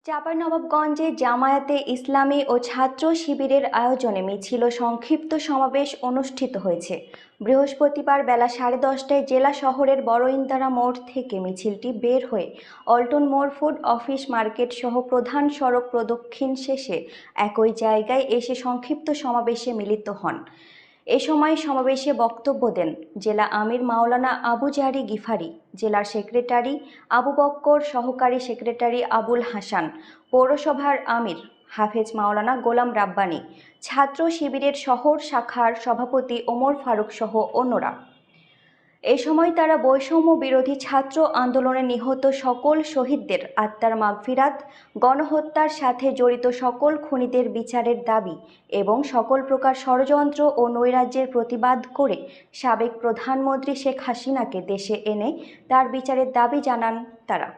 চাঁপাইনবাবগঞ্জে জামায়াতে ইসলামী ও ছাত্র শিবিরের আয়োজনে মিছিল ও সংক্ষিপ্ত সমাবেশ অনুষ্ঠিত হয়েছে। বৃহস্পতিবার বেলা 10:30টায় জেলা শহরের বড় ইন্দারা মোড় থেকে মিছিলটি বের হয়ে অল্টন মোড় ফুড অফিস মার্কেট সহ প্রধান সড়ক প্রদক্ষিণ শেষে একই জায়গায় এসে সংক্ষিপ্ত সমাবেশে মিলিত হন। এ সময় সমাবেশে বক্তব্য দেন জেলা আমির মাওলানা আবু জারি গিফারি, জেলার সেক্রেটারি আবু বক্কর, সহকারী সেক্রেটারি আবুল হাসান, পৌরসভার আমির হাফেজ মাওলানা গোলাম রাব্বানী, ছাত্র শিবিরের শহর শাখার সভাপতি ওমর ফারুক সহ অন্যরা। এ সময় তারা বৈষম্য বিরোধী ছাত্র আন্দোলনে নিহত সকল শহীদদের আত্মার মাগফিরাত, গণহত্যার সাথে জড়িত সকল খুনিদের বিচারের দাবি এবং সকল প্রকার ষড়যন্ত্র ও নৈরাজ্যের প্রতিবাদ করে সাবেক প্রধানমন্ত্রী শেখ হাসিনাকে দেশে এনে তার বিচারের দাবি জানান তারা।